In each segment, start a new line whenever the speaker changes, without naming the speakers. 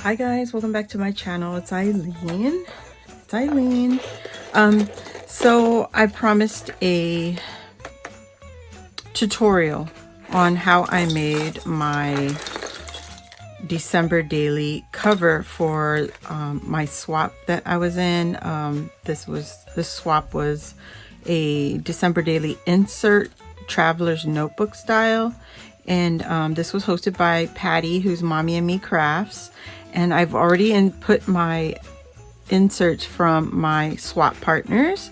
Hi guys, welcome back to my channel. It's Eileen. So I promised a tutorial on how I made my December daily cover for my swap that I was in. This swap was a December daily insert traveler's notebook style, and this was hosted by Patty, who's Mommy and Me Crafts. And I've already input my inserts from my swap partners.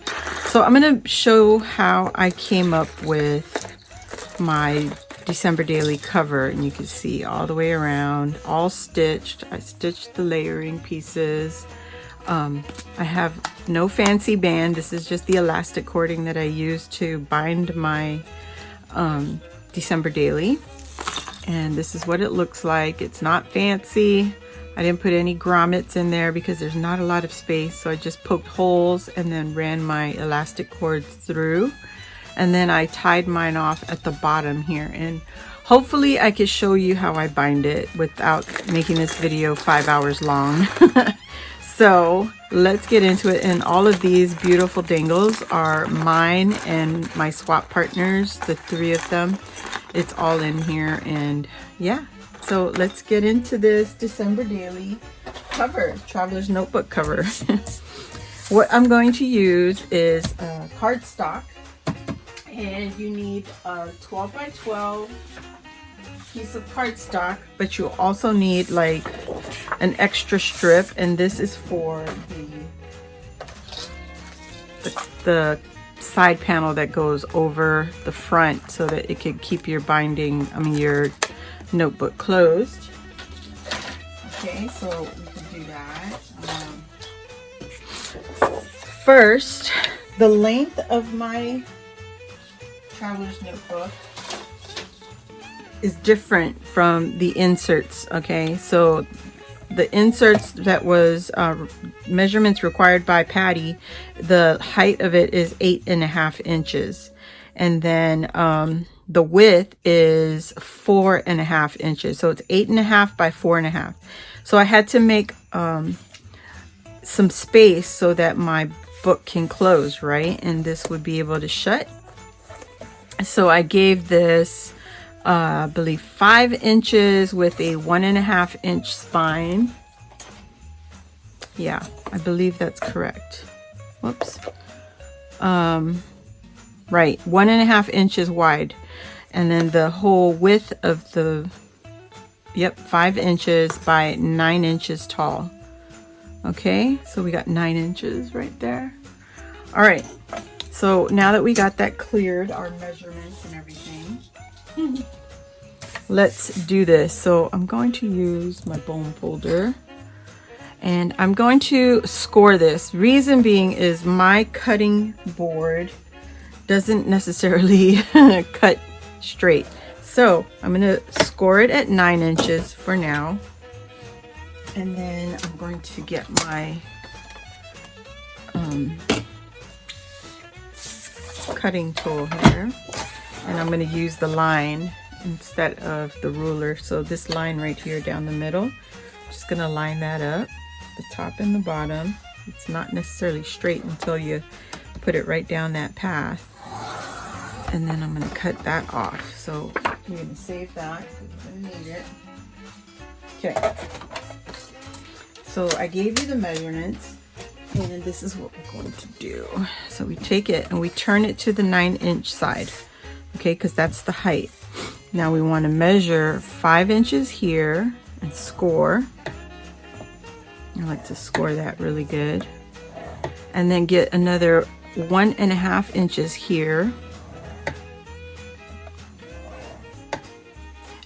So I'm going to show how I came up with my December daily cover, and you can see all the way around, all stitched. I stitched the layering pieces. I have no fancy band. This is just the elastic cording that I use to bind my December daily. And this is what it looks like. It's not fancy. I didn't put any grommets in there because there's not a lot of space. So I just poked holes and then ran my elastic cords through. And then I tied mine off at the bottom here. And hopefully I can show you how I bind it without making this video 5 hours long. So let's get into it. And all of these beautiful dangles are mine and my swap partners, the 3 of them. It's all in here, and yeah. So let's get into this December daily cover, traveler's notebook cover. What I'm going to use is cardstock, and you need a 12 by 12 piece of cardstock, but you also need like an extra strip, and this is for the side panel that goes over the front so that it could keep your binding, your notebook closed. Okay, so we can do that. First, the length of my traveler's notebook is different from the inserts. Okay, so the inserts that was measurements required by Patty, the height of it is 8.5 inches, and then the width is 4.5 inches. So it's 8.5 by 4.5. So I had to make some space so that my book can close, right? And this would be able to shut. So I gave this, I believe 5 inches with a 1.5 inch spine. Yeah, I believe that's correct. Whoops. Right, 1.5 inches wide. And then the whole width of the, 5 inches by 9 inches tall. Okay, so we got 9 inches right there. All right, so now that we got that cleared, our measurements and everything, let's do this. So I'm going to use my bone folder, and I'm going to score this. Reason being is my cutting board doesn't necessarily cut straight. So I'm going to score it at 9 inches for now. And then I'm going to get my cutting tool here. And I'm going to use the line instead of the ruler. So this line right here down the middle, I'm just going to line that up, the top and the bottom. It's not necessarily straight until you put it right down that path. And then I'm going to cut that off. So I'm going to save that because I'm going to need it. Okay. So I gave you the measurements, and this is what we're going to do. So we take it and we turn it to the 9 inch side. Okay, because that's the height. Now we want to measure 5 inches here and score. I like to score that really good. And then get another 1.5 inches here.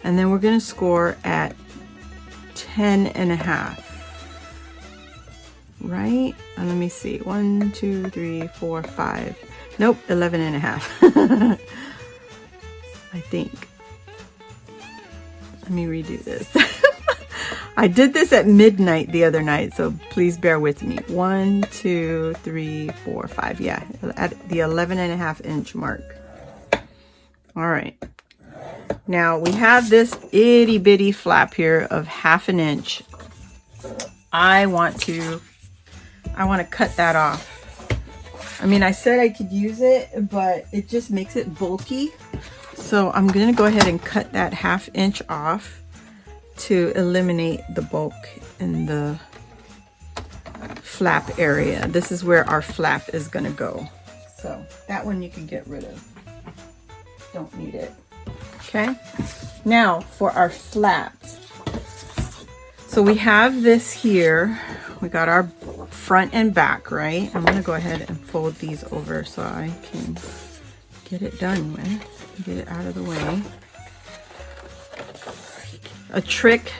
And then we're going to score at 10.5. Right? And let me see. 1, 2, 3, 4, 5. Nope, 11.5. I think. Let me redo this. I did this at midnight the other night, so please bear with me. 1, 2, 3, 4, 5. Yeah, at the 11.5 inch mark. All right. Now we have this itty bitty flap here of 1/2 inch I want to cut that off. I mean, I said I could use it, but it just makes it bulky. So I'm gonna go ahead and cut that 1/2 inch off to eliminate the bulk in the flap area. This is where our flap is gonna go. So that one you can get rid of. Don't need it. Okay. Now for our flaps. So we have this here. We got our front and back, right? I'm gonna go ahead and fold these over so I can get it done with. Get it out of the way. A trick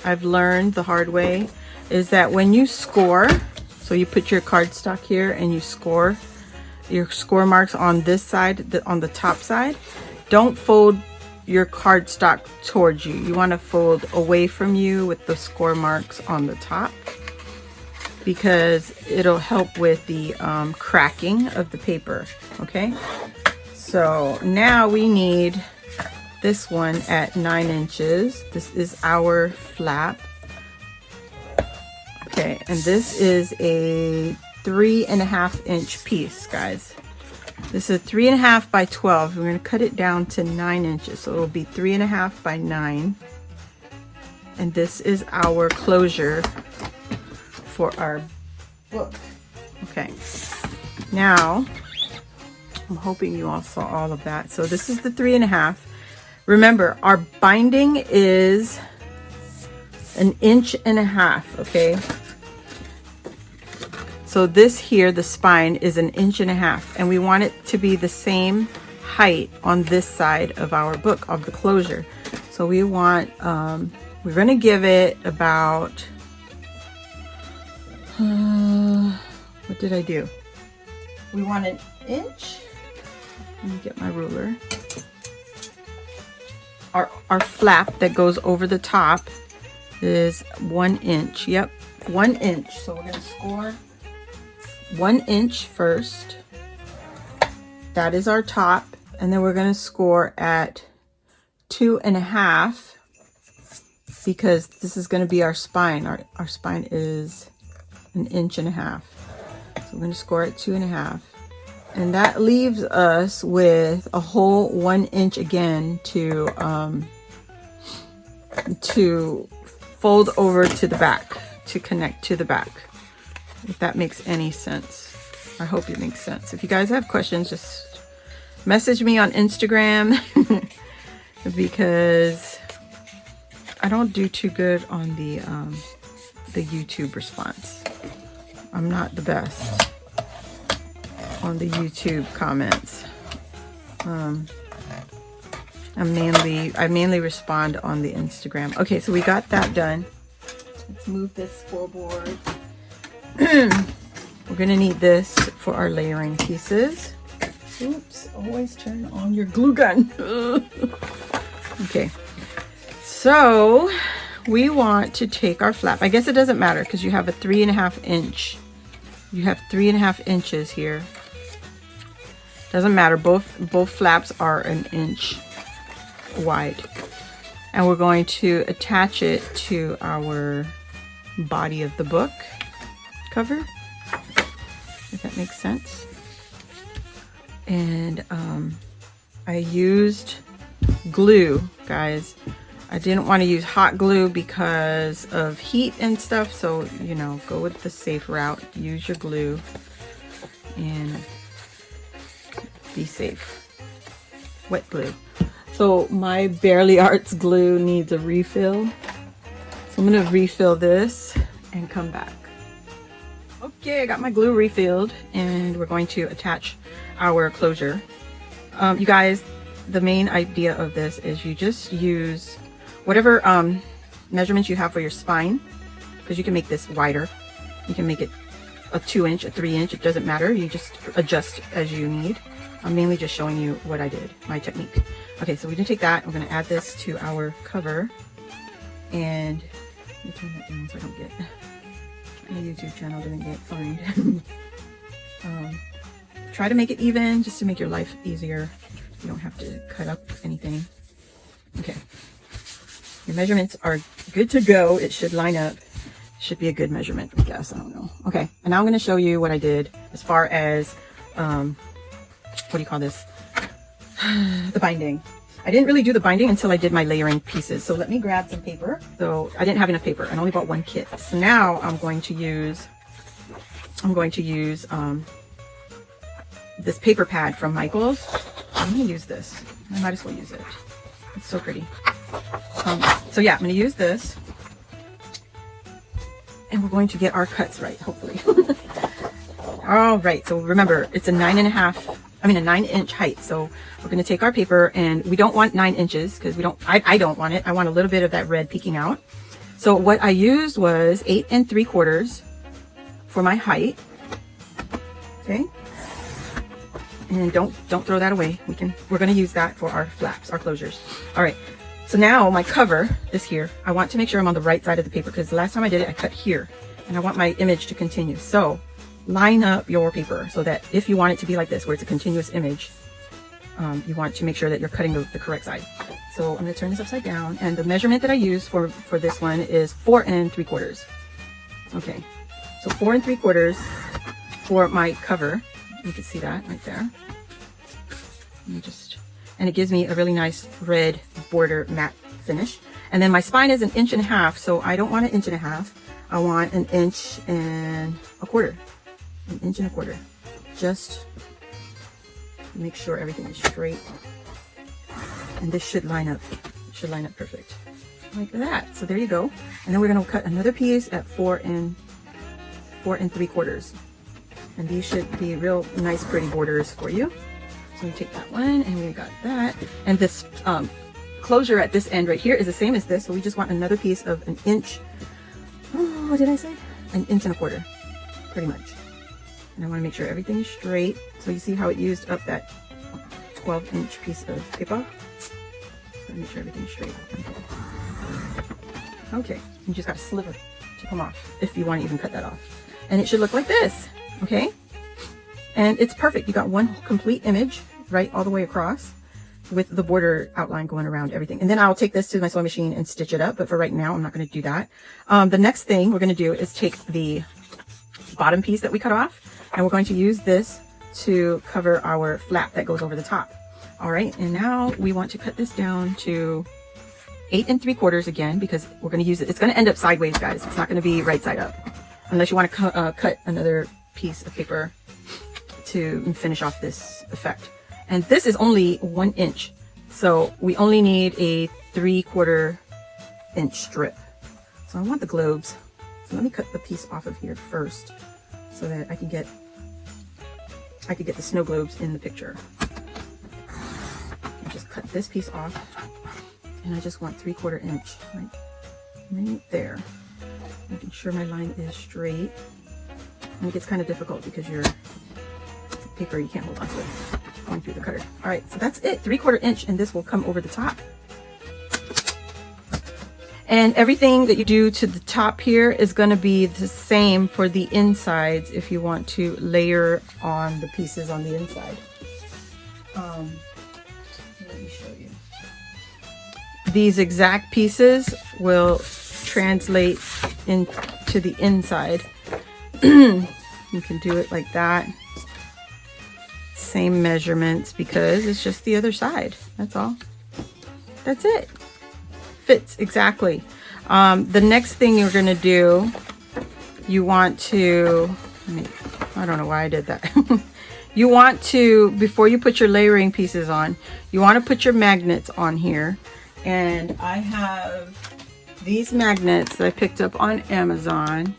I've learned the hard way is that when you score, so you put your cardstock here and you score your score marks on this side, on the top side, don't fold your cardstock towards you. You want to fold away from you with the score marks on the top, because it'll help with the cracking of the paper. Okay, so now we need this one at 9 inches. This is our flap. Okay, and this is a 3.5 inch piece, guys. This is 3.5 by 12. We're going to cut it down to 9 inches, so it will be 3.5 by 9. And this is our closure for our book. Okay, now I'm hoping you all saw all of that. So this is the 3.5. Remember, our binding is 1.5 inches, okay? So this here, the spine, is 1.5 inches, and we want it to be the same height on this side of our book, of the closure. So we want, we're gonna give it about, what did I do? We want 1 inch. Let me get my ruler. Our flap that goes over the top is 1 inch. Yep, 1 inch. So we're gonna score 1 inch first. That is our top, and then we're gonna score at 2.5, because this is gonna be our spine. Our spine is 1.5 inches. So we're gonna score at 2.5. And that leaves us with a whole 1 inch again to fold over to the back, to connect to the back. If that makes any sense. I hope it makes sense. If you guys have questions, just message me on Instagram because I don't do too good on the YouTube response. I'm not the best on the YouTube comments. I mainly respond on the Instagram. Okay, so we got that done. Let's move this scoreboard. We're gonna need this for our layering pieces. Oops, always turn on your glue gun. Okay, so we want to take our flap. I guess it doesn't matter because you have a 3.5 inch. You have 3.5 inches here. Doesn't matter, both flaps are 1 inch wide. And we're going to attach it to our body of the book cover, if that makes sense. And I used glue, guys. I didn't want to use hot glue because of heat and stuff, so you know, go with the safe route. Use your glue and be safe. Wet glue. So my Bearly Arts glue needs a refill, so I'm gonna refill this and come back. Okay, I got my glue refilled and we're going to attach our closure. You guys, the main idea of this is you just use whatever measurements you have for your spine, because you can make this wider. You can make it a 2 inch, a 3 inch, it doesn't matter. You just adjust as you need. I'm mainly just showing you what I did, my technique. Okay, so we're gonna take that, we're gonna add this to our cover, and let me turn that down so I don't get, my YouTube channel didn't get fined. Try to make it even, just to make your life easier. You don't have to cut up anything. Okay, your measurements are good to go. It should line up. Should be a good measurement, I guess. I don't know. Okay, and now I'm going to show you what I did as far as, what do you call this? The binding. I didn't really do the binding until I did my layering pieces. So let me grab some paper. So I didn't have enough paper. I only bought one kit. So now I'm going to use this paper pad from Michaels. I'm going to use this. I might as well use it. It's so pretty. So yeah, I'm going to use this. And we're going to get our cuts right, hopefully. All right, so remember, it's a 9-inch height. So we're going to take our paper, and we don't want 9 inches because I don't want it. I want a little bit of that red peeking out. So what I used was 8 3/4 for my height. Okay. And don't throw that away. We're going to use that for our flaps, our closures. All right. So now my cover is here. I want to make sure I'm on the right side of the paper because the last time I did it, I cut here, and I want my image to continue. So line up your paper so that if you want it to be like this, where it's a continuous image, you want to make sure that you're cutting the correct side. So I'm going to turn this upside down, and the measurement that I use for this one is 4 3/4. Okay. So 4 3/4 for my cover. You can see that right there. And it gives me a really nice red border matte finish. And then my spine is 1.5 inches, so I don't want 1.5 inches. I want 1 1/4 inches. 1.25 inches. Just make sure everything is straight. And this should line up. It should line up perfect. Like that. So there you go. And then we're going to cut another piece at 4 3/4. And these should be real nice, pretty borders for you. So we take that one, and we got that. And this closure at this end right here is the same as this. So we just want another piece of 1 inch. Oh, what did I say? 1 1/4 inches, pretty much. And I want to make sure everything is straight. So you see how it used up that 12-inch piece of paper? So make sure everything's straight. Okay, you just got a sliver to come off if you want to even cut that off. And it should look like this. Okay, and it's perfect. You got one complete image right all the way across with the border outline going around everything. And then I'll take this to my sewing machine and stitch it up, but for right now I'm not going to do that. The next thing we're going to do is take the bottom piece that we cut off, and we're going to use this to cover our flap that goes over the top. All right, and now we want to cut this down to 8 3/4 again, because we're going to use it. It's going to end up sideways, guys. It's not going to be right side up unless you want to cut another piece of paper to finish off this effect. And this is only 1 inch, so we only need a 3/4 inch strip. So I want the globes, so let me cut the piece off of here first so that I could get the snow globes in the picture. I just cut this piece off, and I just want 3/4 inch right there, making sure my line is straight. And it gets kind of difficult because your paper, you can't hold onto it going through the cutter. All right, so that's it, 3/4 inch, and this will come over the top. And everything that you do to the top here is going to be the same for the insides if you want to layer on the pieces on the inside. Let me show you. These exact pieces will translate into the inside. You can do it like that. Same measurements because it's just the other side. That's all. That's it. Fits exactly. The next thing you're going to do, you want to, I don't know why I did that. You want to, before you put your layering pieces on, you want to put your magnets on here. And I have these magnets that I picked up on Amazon.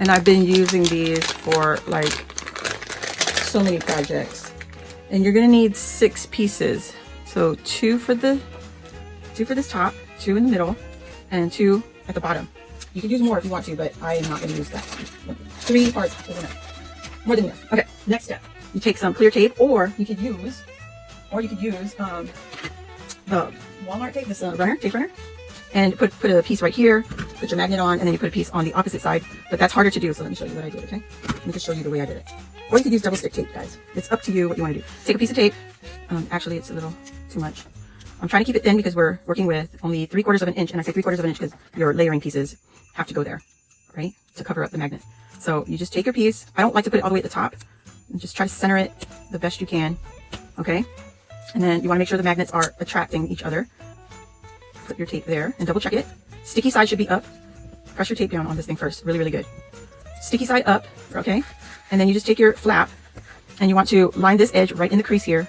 And I've been using these for like so many projects. And you're gonna need 6 pieces. So 2 for this top, 2 in the middle, and 2 at the bottom. You can use more if you want to, but I am not gonna use that. 3 parts is enough. More than enough. Okay, next step. You take some clear tape, or you could use the Walmart tape, this tape runner. And put a piece right here, put your magnet on, and then you put a piece on the opposite side. But that's harder to do, so let me show you what I did, okay? Let me just show you the way I did it. Or you could use double stick tape, guys. It's up to you what you want to do. Take a piece of tape. Actually, it's a little too much. I'm trying to keep it thin because we're working with only 3/4 of an inch, and I say 3/4 of an inch because your layering pieces have to go there. right, to cover up the magnet. So you just take your piece. I don't like to put it all the way at the top. And just try to center it the best you can, okay? And then you want to make sure the magnets are attracting each other. Put your tape there and double check it. Sticky side should be up. Press your tape down on this thing first. Really, really good. Sticky side up, okay? And then you just take your flap and you want to line this edge right in the crease here.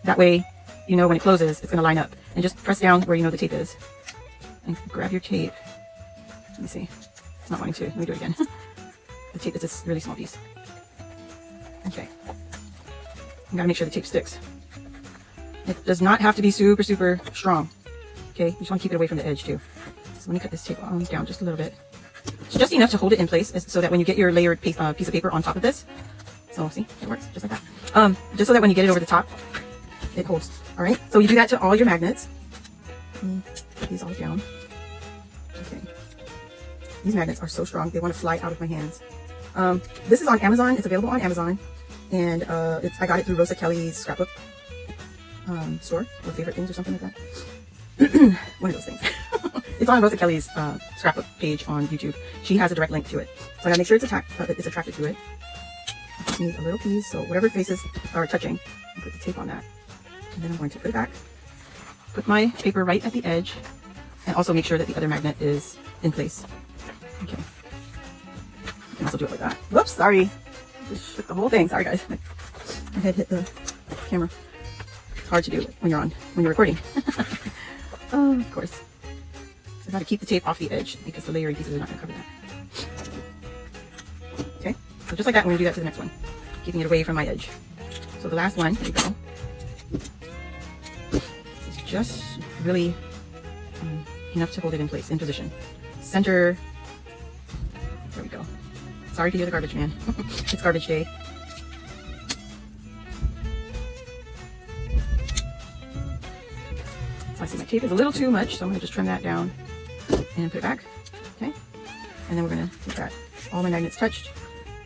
That way, you know when it closes, it's going to line up. And just press down where you know the tape is. And grab your tape. Let me see. It's not wanting to. Let me do it again. The tape is this really small piece. Okay. You gotta make sure the tape sticks. It does not have to be super, super strong. Okay, you just want to keep it away from the edge too. So let me cut this tape down just a little bit. It's just enough to hold it in place so that when you get your layered piece of paper on top of this, so see, it works just like that. Just so that when you get it over the top, it holds. All right, so you do that to all your magnets. Put these all down. Okay. These magnets are so strong, they want to fly out of my hands. This is on Amazon. It's available on Amazon. And I got it through Rosa Kelly's scrapbook store, or favorite things or something like that. One of those things. It's on Rosa Kelly's scrapbook page on YouTube. She has a direct link to it. So I gotta make sure it's attracted to it. I just need a little piece, so whatever faces are touching, I'll put the tape on that. And then I'm going to put it back. Put my paper right at the edge, and also make sure that the other magnet is in place. Okay. You can also do it like that. Whoops, sorry. Just shook the whole thing. Sorry guys. My head hit the camera. It's hard to do when you're recording. Oh, of course. So I gotta keep the tape off the edge because the layering pieces are not gonna cover that. Okay, so just like that, I'm gonna do that to the next one, keeping it away from my edge. So the last one, here we go. It's just really enough to hold it in place, in position. Center. There we go. Sorry to hear the garbage man. It's garbage day. So I see my tape is a little too much, so I'm going to just trim that down and put it back. Okay. And then we're going to take that. All my magnets touched.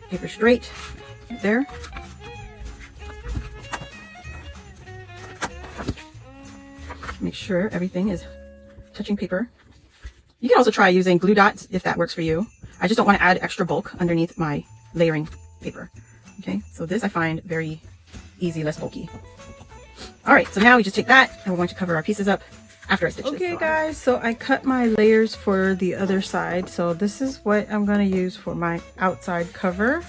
Paper straight. Right there. Make sure everything is touching paper. You can also try using glue dots if that works for you. I just don't want to add extra bulk underneath my layering paper. Okay, so this I find very easy, less bulky. All right, so now we just take that and we're going to cover our pieces up after I stitch this. Okay guys, so I cut my layers for the other side. So this is what I'm going to use for my outside cover.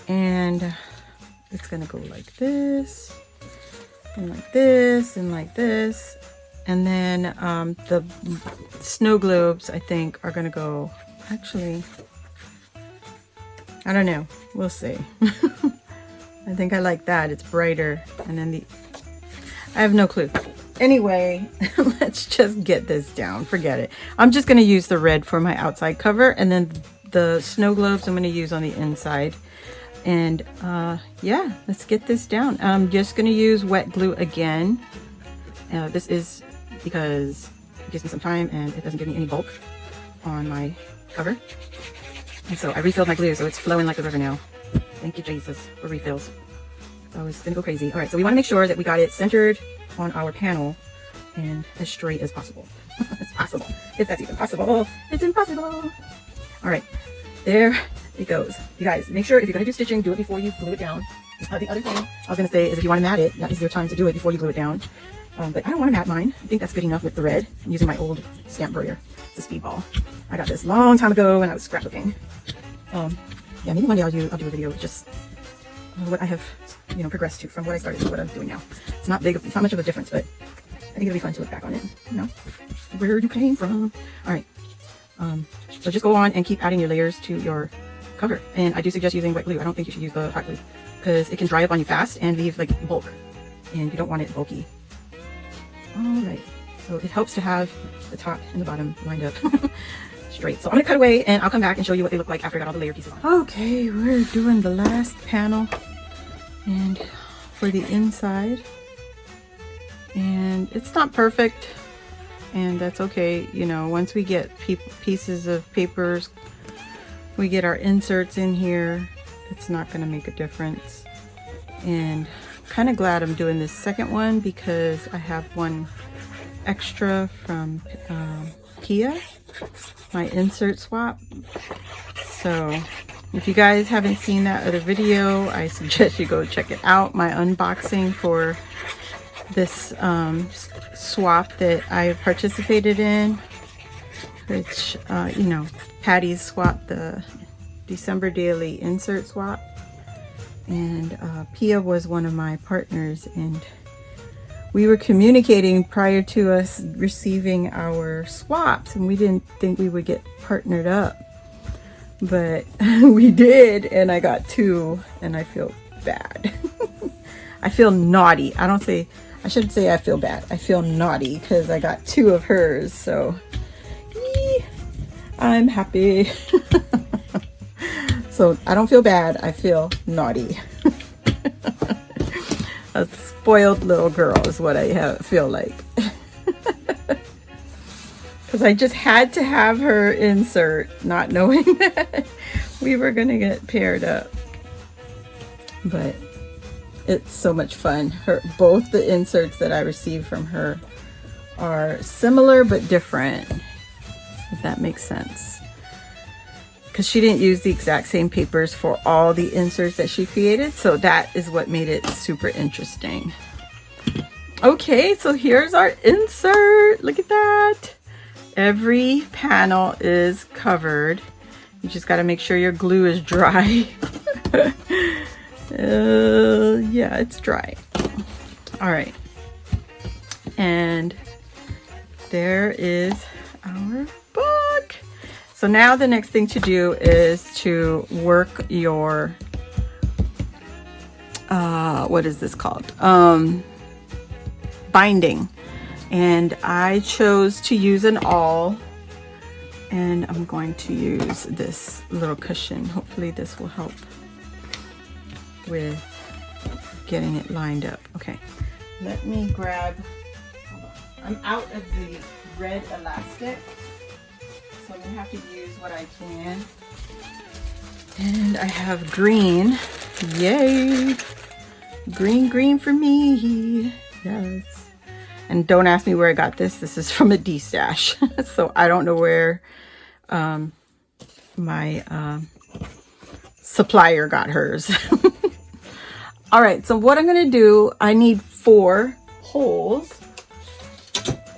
And it's going to go like this, and like this, and like this. And then the snow globes, I think, are going to go, actually, I don't know. We'll see. I think I like that. It's brighter. And then I have no clue. Anyway, let's just get this down. Forget it. I'm just going to use the red for my outside cover. And then the snow globes I'm going to use on the inside. And yeah, let's get this down. I'm just going to use wet glue again. This is because it gives me some time and it doesn't give me any bulk on my cover. And so I refilled my glue, so it's flowing like a river now. Thank you, Jesus, for refills. So it's gonna go crazy. All right, so we want to make sure that we got it centered on our panel and as straight as possible. It's possible. If that's even possible. It's impossible. All right, there it goes. You guys, make sure if you're gonna do stitching, do it before you glue it down. The other thing I was gonna say is if you want to mat it, that is your time to do it before you glue it down. But I don't want to mat mine. I think that's good enough with the red. I'm using my old stamp burrier. It's a Speedball. I got this long time ago when I was scrapbooking. Yeah, maybe one day I'll do a video with just what I have, you know, progressed to from what I started to what I'm doing now. It's not big, it's not much of a difference, but I think it'll be fun to look back on it, you know, where you came from. All right. So just go on and keep adding your layers to your cover. And I do suggest using wet glue. I don't think you should use the hot glue because it can dry up on you fast and leave like bulk, and you don't want it bulky. All right, so it helps to have the top and the bottom lined up straight. So I'm gonna cut away and I'll come back and show you what they look like after I got all the layer pieces on. Okay, we're doing the last panel and for the inside, and it's not perfect, and that's okay. You know, once we get pieces of papers, we get our inserts in here, it's not gonna make a difference. And kind of glad I'm doing this second one because I have one extra from Pia, my insert swap. So if you guys haven't seen that other video, I suggest you go check it out. My unboxing for this swap that I participated in, which, you know, Patty's swap, the December daily insert swap. And Pia was one of my partners, and we were communicating prior to us receiving our swaps, and we didn't think we would get partnered up, but we did, and I got 2, and I feel bad. I feel naughty. I shouldn't say I feel bad. I feel naughty because I got 2 of hers, so I'm happy. So I don't feel bad. I feel naughty. A spoiled little girl is what I feel like. Because I just had to have her insert, not knowing that we were going to get paired up. But it's so much fun. Both the inserts that I received from her are similar but different, if that makes sense. Because she didn't use the exact same papers for all the inserts that she created, so that is what made it super interesting. Okay, so here's our insert. Look at that. Every panel is covered. You just got to make sure your glue is dry. Yeah, it's dry. All right, and there is our book. So now the next thing to do is to work your, what is this called? Binding. And I chose to use an awl, and I'm going to use this little cushion. Hopefully this will help with getting it lined up. Okay, let me grab, hold on. I'm out of the red elastic, so I'm gonna have to use what I can. And I have green. Yay! Green for me. Yes. And don't ask me where I got this. This is from a D-stash. So I don't know where my supplier got hers. All right, so what I'm gonna do, I need 4 holes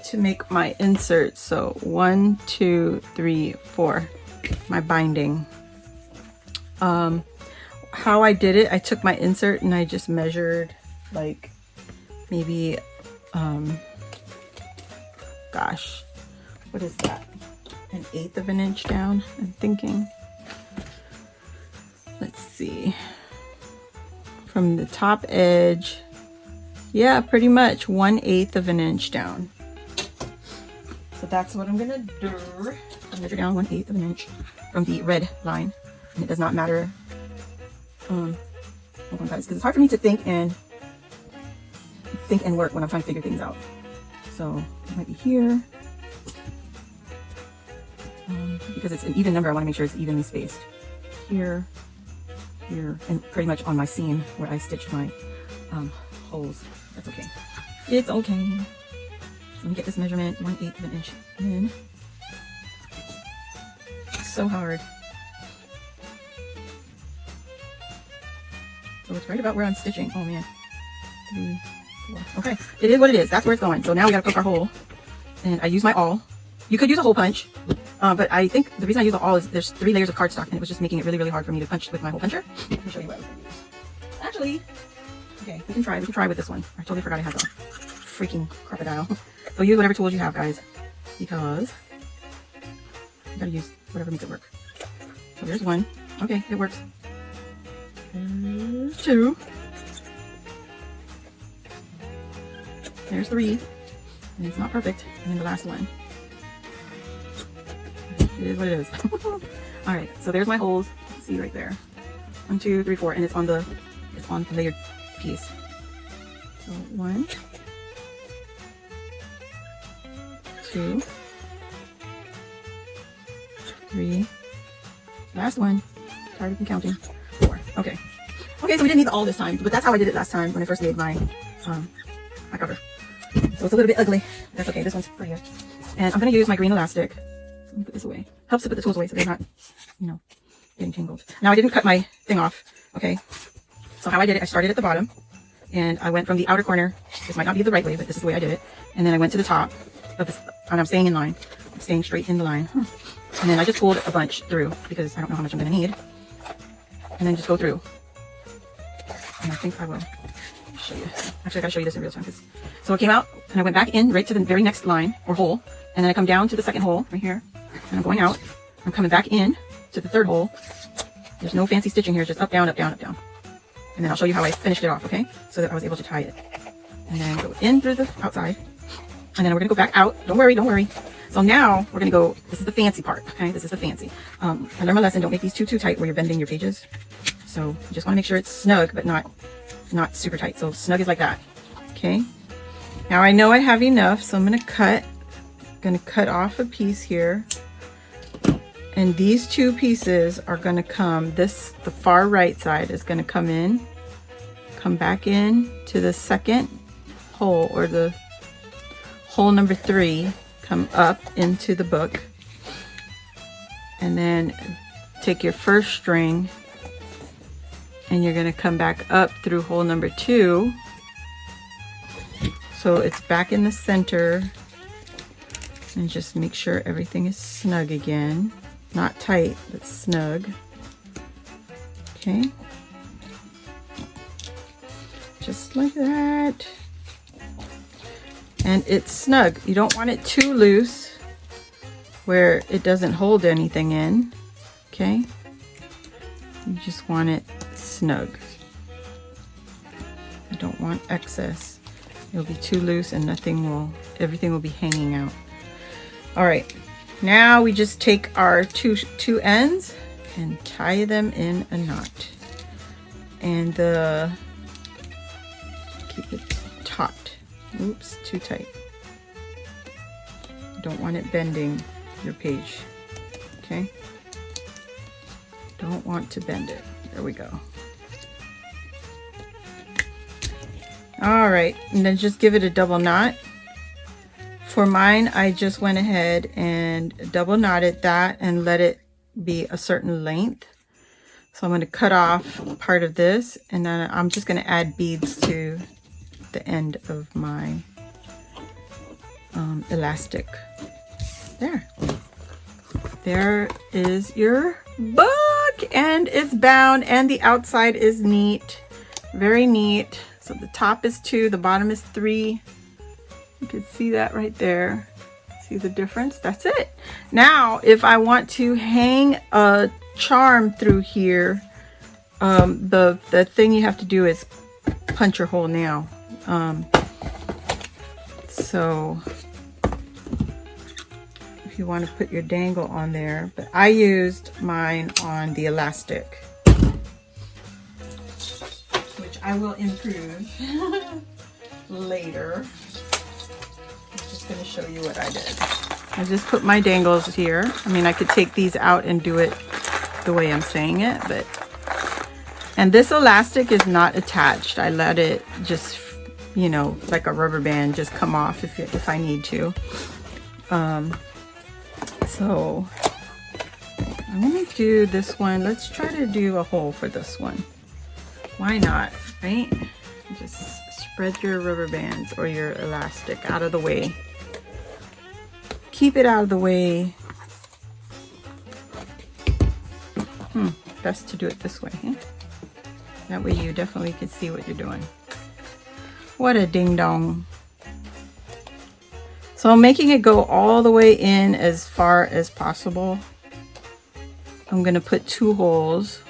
to make my insert. So 1, 2, 3, 4, my binding. How I did it, I took my insert and I just measured like maybe, gosh, what is that? 1/8 of an inch down, I'm thinking. Let's see. From the top edge, yeah, pretty much 1/8 of an inch down. So that's what I'm gonna do. I'll measure down 1/8 of an inch from the red line, and it does not matter. Hold on, guys, because it's hard for me to think and work when I'm trying to figure things out. So it might be here, because it's an even number. I want to make sure it's evenly spaced. Here, here, and pretty much on my seam where I stitched my holes. That's okay. It's okay. So let me get this measurement, 1/8 of an inch in. It's so hard. So it's right about where I'm stitching. Oh man. 3, 4. Okay, it is what it is. That's where it's going. So now we gotta poke our hole. And I use my awl. You could use a hole punch, but I think the reason I use the awl is there's 3 layers of cardstock, and it was just making it really, really hard for me to punch with my hole puncher. Let me show you what I was gonna use. Actually, okay, we can try with this one. I totally forgot I had the freaking crocodile. So use whatever tools you have, guys, because you gotta use whatever makes it work. So there's 1. Okay, it works. There's 2. There's 3. And it's not perfect. And then the last one. It is what it is. Alright, so there's my holes. See right there. 1, 2, 3, 4. And it's on the layered piece. So 1, 2, 3. Last one. Tired of counting. 4. Okay. Okay, so we didn't need the awl this time, but that's how I did it last time when I first made my cover. So it's a little bit ugly. That's okay. This one's for here. And I'm going to use my green elastic. Let me put this away. Helps to put the tools away so they're not, you know, getting tangled. Now I didn't cut my thing off. Okay. So how I did it, I started at the bottom and I went from the outer corner. This might not be the right way, but this is the way I did it. And then I went to the top of this, and I'm staying in line. I'm staying straight in the line. And then I just pulled a bunch through because I don't know how much I'm going to need. And then just go through. And I think I will show you. Actually, I gotta show you this in real time. So it came out and I went back in right to the very next line or hole. And then I come down to the second hole right here. And I'm going out. I'm coming back in to the third hole. There's no fancy stitching here. It's just up, down, up, down, up, down. And then I'll show you how I finished it off, okay? So that I was able to tie it. And then go in through the outside. And then we're gonna go back out. Don't worry, don't worry. So now we're gonna go, this is the fancy part, okay? This is the fancy. I learned my lesson, don't make these too tight where you're bending your pages. So you just wanna make sure it's snug, but not super tight. So snug is like that, okay? Now I know I have enough, so I'm gonna cut off a piece here. And these two pieces are gonna come, the far right side is gonna come back in to the second hole, or the hole number 3, come up into the book. And then take your first string and you're gonna come back up through hole number 2. So it's back in the center, and just make sure everything is snug again. Not tight, but snug. Okay. Just like that. And it's snug. You don't want it too loose where it doesn't hold anything in. Okay. You just want it snug. You don't want excess. It'll be too loose and everything will be hanging out. All right. Now we just take our two ends and tie them in a knot. And keep it taut. Oops, too tight. You don't want it bending your page. Okay? Don't want to bend it. There we go. All right, and then just give it a double knot. For mine, I just went ahead and double knotted that and let it be a certain length. So I'm going to cut off part of this, and then I'm just going to add beads to the end of my elastic. There is your book, and it's bound, and the outside is neat, very neat. So the top is 2, the bottom is 3. You can see that right there. See the difference? That's it. Now, if I want to hang a charm through here, the thing you have to do is punch your hole now. So if you want to put your dangle on there, but I used mine on the elastic, which I will improve later. I'm just going to show you what I did. I just put my dangles here. I mean, I could take these out and do it the way I'm saying it, but, and this elastic is not attached. I let it just, you know, like a rubber band, just come off if I need to. So I'm going to do this one. Let's try to do a hole for this one. Why not, right? Just spread your rubber bands or your elastic out of the way. Keep it out of the way. Best to do it this way. Huh? That way you definitely can see what you're doing. What a ding dong. So I'm making it go all the way in as far as possible. I'm going to put 2 holes.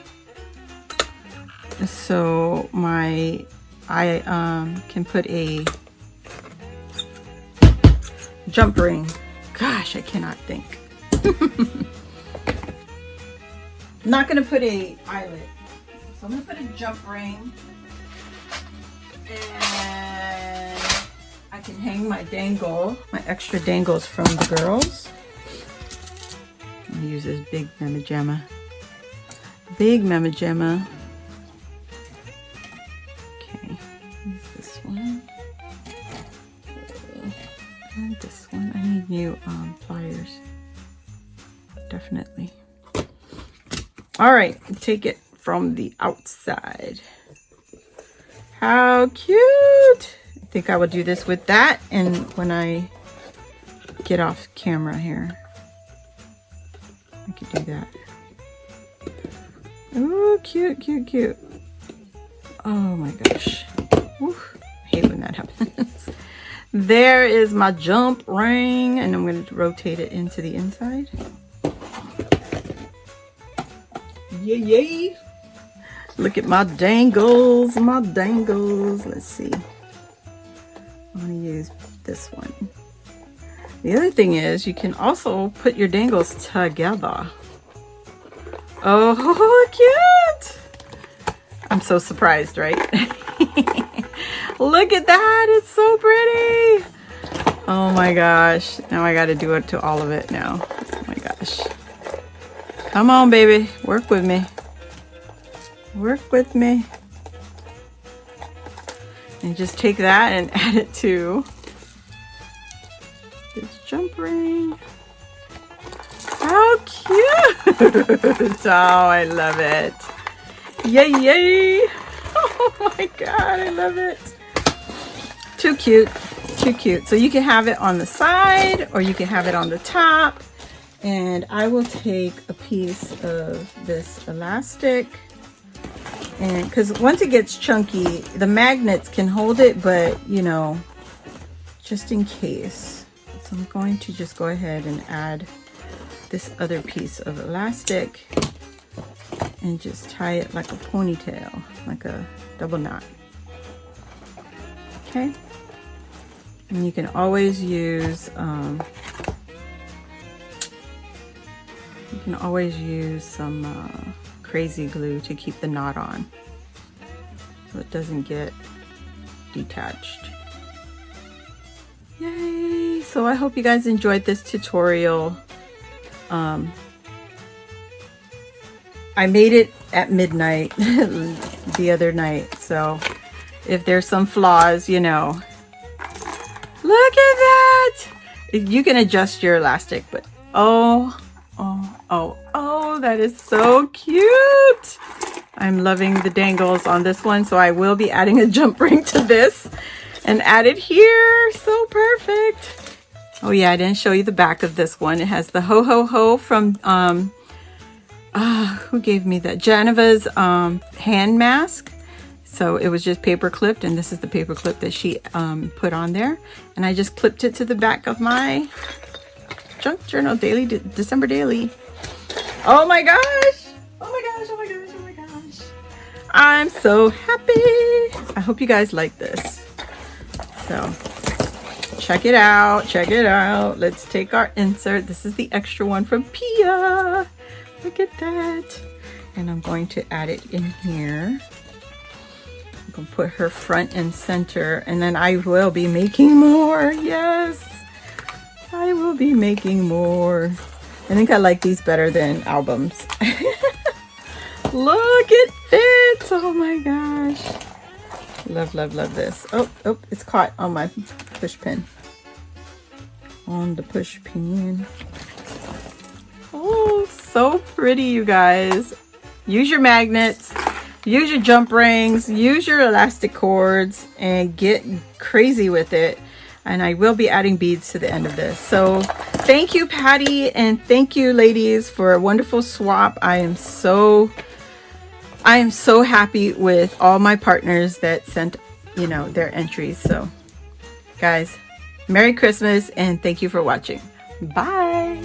So I can put a jump ring. Gosh, I cannot think. I'm not going to put a eyelet. So I'm going to put a jump ring. And I can hang my dangle, my extra dangles from the girls. I'm going to use this big Mama Jamma. Big Mama Jamma. Okay, use this one. And pliers. Definitely. All right, take it from the outside. How cute! I think I will do this with that, and when I get off camera here, I could do that. Oh, cute, cute, cute. Oh my gosh. Woo. I hate when that happens. There is my jump ring, and I'm going to rotate it into the inside. Yay, yay. Look at my dangles, my dangles. Let's see. I'm going to use this one. The other thing is you can also put your dangles together. Oh, cute! I'm so surprised, right? Look at that, it's so pretty. Oh my gosh, now I got to do it to all of it now. Oh my gosh. Come on, baby, work with me. Work with me. And just take that and add it to this jump ring. How cute! Oh, I love it. Yay, yay! Oh my god, I love it. Too cute, too cute. So you can have it on the side or you can have it on the top. And I will take a piece of this elastic, and because once it gets chunky, the magnets can hold it, but you know, just in case. So I'm going to just go ahead and add this other piece of elastic and just tie it like a ponytail, like a double knot. Okay. And you can always use some crazy glue to keep the knot on so it doesn't get detached. Yay! So I hope you guys enjoyed this tutorial. I made it at midnight the other night, so if there's some flaws, you know. Look at that! You can adjust your elastic, but oh, that is so cute! I'm loving the dangles on this one, so I will be adding a jump ring to this and add it here. So perfect. Oh yeah, I didn't show you the back of this one. It has the ho ho ho from who gave me that? Geneva's hand mask. So it was just paper clipped, and this is the paper clip that she put on there, and I just clipped it to the back of my junk journal daily, December daily. Oh my gosh! Oh my gosh! Oh my gosh! Oh my gosh! I'm so happy. I hope you guys like this. So check it out. Check it out. Let's take our insert. This is the extra one from Pia. Look at that. And I'm going to add it in here. I'm going to put her front and center, and then I will be making more. Yes, I will be making more. I think I like these better than albums. Look, it fits. Oh my gosh. Love, love, love this. Oh, it's caught on my push pin. On the push pin. Oh, so pretty, you guys. Use your magnets, use your jump rings, use your elastic cords, and get crazy with it. And I will be adding beads to the end of this. So thank you, Patty, and thank you, ladies, for a wonderful swap. I am so happy with all my partners that sent, you know, their entries. So guys, Merry Christmas, and thank you for watching. Bye.